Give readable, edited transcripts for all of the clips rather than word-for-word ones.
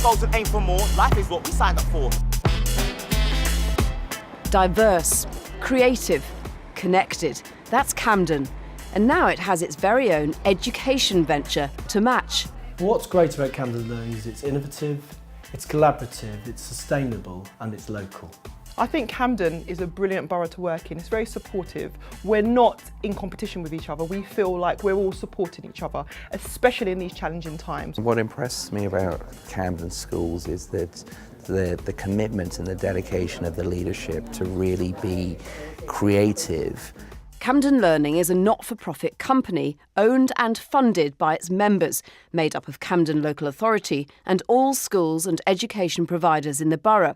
goals and aim for more. Life is what we signed up for. Diverse, creative, connected. That's Camden. And now it has its very own education venture to match. What's great about Camden Learning is it's innovative, it's collaborative, it's sustainable and it's local. I think Camden is a brilliant borough to work in. It's very supportive. We're not in competition with each other. We feel like we're all supporting each other, especially in these challenging times. What impresses me about Camden schools is that the commitment and the dedication of the leadership to really be creative. Camden Learning is a not-for-profit company owned and funded by its members, made up of Camden Local Authority and all schools and education providers in the borough.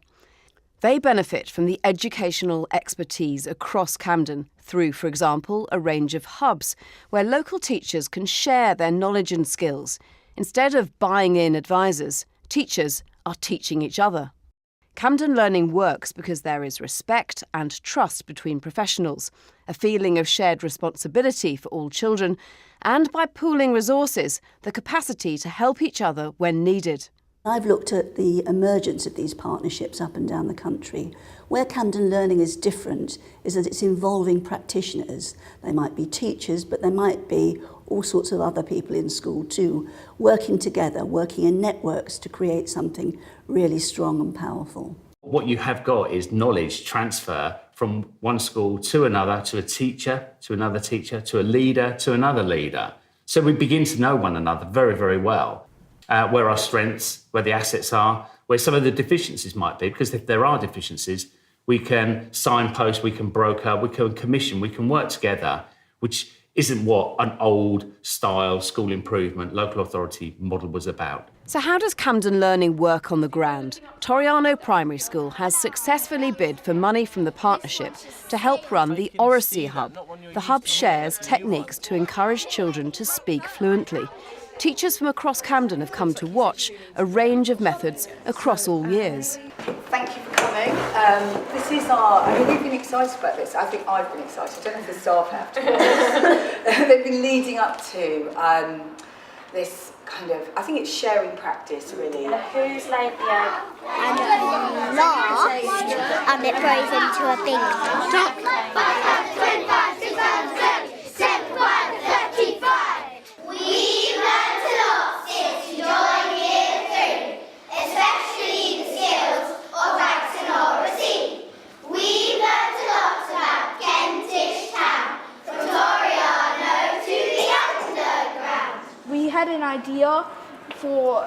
They benefit from the educational expertise across Camden through, for example, a range of hubs where local teachers can share their knowledge and skills. Instead of buying in advisors, teachers are teaching each other. Camden Learning works because there is respect and trust between professionals, a feeling of shared responsibility for all children, and by pooling resources, the capacity to help each other when needed. I've looked at the emergence of these partnerships up and down the country. Where Camden Learning is different is that it's involving practitioners. They might be teachers, but there might be all sorts of other people in school too, working together, working in networks to create something really strong and powerful. What you have got is knowledge transfer from one school to another, to a teacher, to another teacher, to a leader, to another leader. So we begin to know one another very, very well. Where our strengths, where the assets are, where some of the deficiencies might be, because if there are deficiencies, we can signpost, we can broker, we can commission, we can work together, which isn't what an old style school improvement local authority model was about. So how does Camden Learning work on the ground? Torriano Primary School has successfully bid for money from the partnership to help run the Oracy Hub. The hub shares techniques to encourage children to speak fluently. Teachers from across Camden have come to watch a range of methods across all years. Thank you for coming. We've been excited about this. I think I've been excited. I don't know if the staff have to be honest. They've been leading up to this kind of, I think it's sharing practice really. Who's laid the egg? And last, and it grows into a big duck. 5, 6, 7, 7, 5, 35. We've learned a lot since we joined Year 3, especially the skills of rights and oracy. We've learned a lot about Kentish Town, from Torriano to the underground. We had an idea for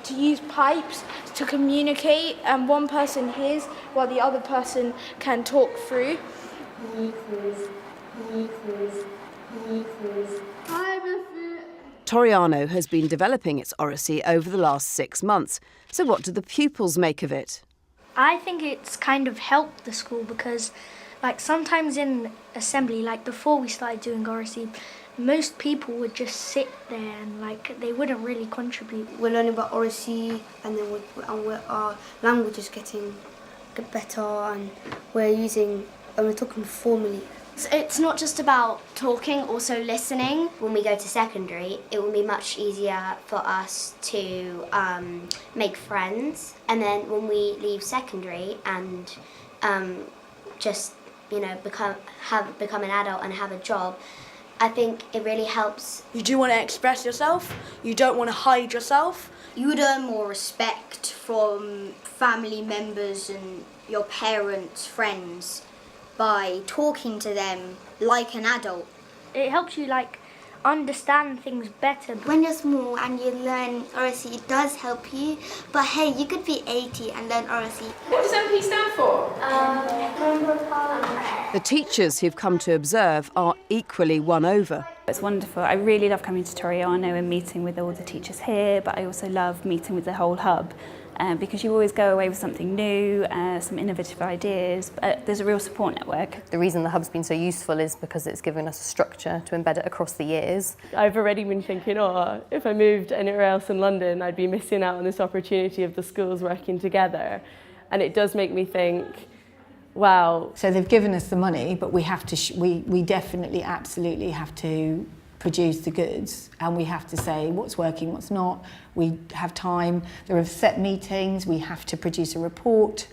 to use pipes to communicate, and one person hears while the other person can talk through. Torriano has been developing its Oracy over the last 6 months. So what do the pupils make of it? I think it's kind of helped the school because, like, sometimes in assembly, like before we started doing Oracy, most people would just sit there and like they wouldn't really contribute. We're learning about Oracy, and then our language is getting better, and we're talking formally. It's not just about talking, also listening. When we go to secondary, it will be much easier for us to make friends. And then when we leave secondary and become an adult and have a job, I think it really helps. You do want to express yourself, you don't want to hide yourself. You would earn more respect from family members and your parents, friends, by talking to them like an adult. It helps you like understand things better. When you're small and you learn Oracy, it does help you. But hey, you could be 80 and learn Oracy. What does MP stand for? Member of Parliament. The teachers who've come to observe are equally won over. It's wonderful. I really love coming to Torriano and meeting with all the teachers here, but I also love meeting with the whole hub. Because you always go away with something new, some innovative ideas. There's a real support network. The reason the hub's been so useful is because it's given us a structure to embed it across the years. I've already been thinking, if I moved anywhere else in London, I'd be missing out on this opportunity of the schools working together. And it does make me think, wow. So they've given us the money, but we have to, we definitely, absolutely have to produce the goods, and we have to say what's working, what's not. We have time, there are set meetings, we have to produce a report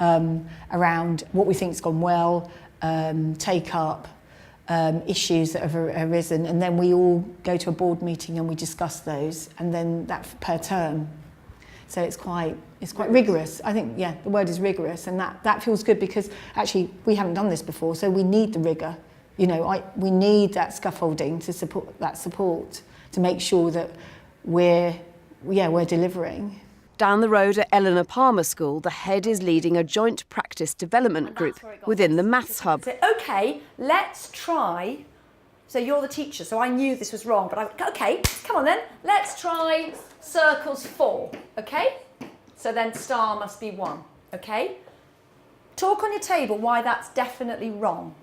around what we think's gone well, take up, issues that have arisen, and then we all go to a board meeting and we discuss those, and then that per term. So it's quite rigorous. I think, yeah, the word is rigorous, and that feels good because actually we haven't done this before, so we need the rigour. You know, we need that scaffolding to support to make sure that we're delivering. Down the road at Eleanor Palmer School, the head is leading a joint practice development group within the Maths Hub. OK, let's try. So you're the teacher, so I knew this was wrong, but OK, come on then. Let's try circles 4, OK? So then star must be 1, OK? Talk on your table why that's definitely wrong.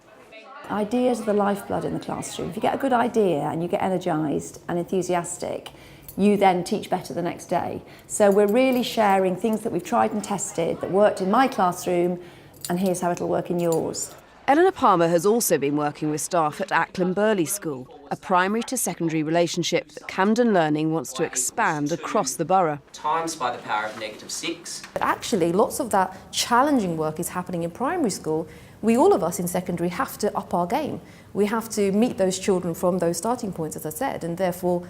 Ideas are the lifeblood in the classroom. If you get a good idea and you get energised and enthusiastic, you then teach better the next day. So we're really sharing things that we've tried and tested that worked in my classroom, and here's how it'll work in yours. Eleanor Palmer has also been working with staff at Acklam Burley School, a primary to secondary relationship that Camden Learning wants to expand across the borough. Times by the power of -6. But actually, lots of that challenging work is happening in primary school. We, all of us in secondary, have to up our game. We have to meet those children from those starting points, as I said, and therefore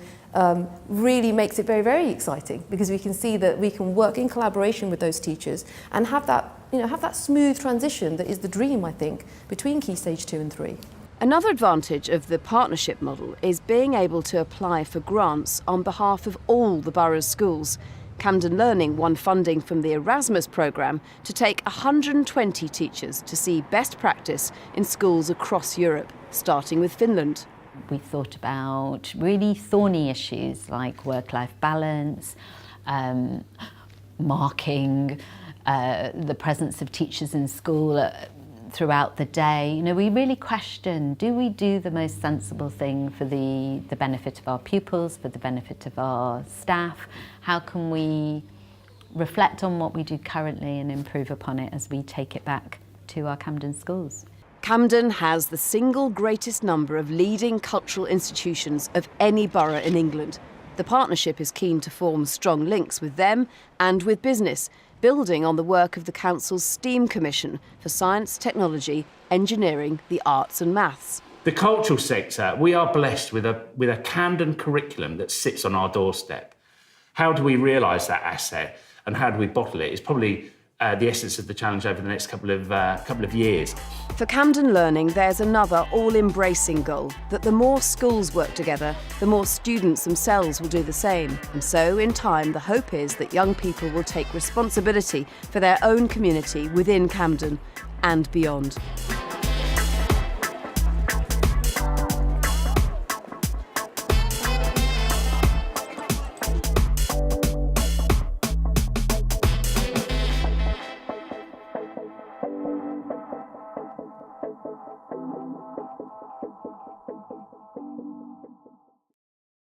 really makes it very, very exciting because we can see that we can work in collaboration with those teachers and have that smooth transition that is the dream, I think, between Key Stage 2 and 3. Another advantage of the partnership model is being able to apply for grants on behalf of all the borough's schools. Camden Learning won funding from the Erasmus programme to take 120 teachers to see best practice in schools across Europe, starting with Finland. We thought about really thorny issues like work-life balance, marking, the presence of teachers in school throughout the day. You know, we really questioned, do we do the most sensible thing for the benefit of our pupils, for the benefit of our staff? How can we reflect on what we do currently and improve upon it as we take it back to our Camden schools? Camden has the single greatest number of leading cultural institutions of any borough in England. The partnership is keen to form strong links with them and with business, building on the work of the Council's STEAM Commission for Science, Technology, Engineering, the Arts and Maths. The cultural sector, we are blessed with a Camden curriculum that sits on our doorstep. How do we realise that asset and how do we bottle it is probably the essence of the challenge over the next couple of years. For Camden Learning, there's another all-embracing goal, that the more schools work together, the more students themselves will do the same. And so, in time, the hope is that young people will take responsibility for their own community within Camden and beyond.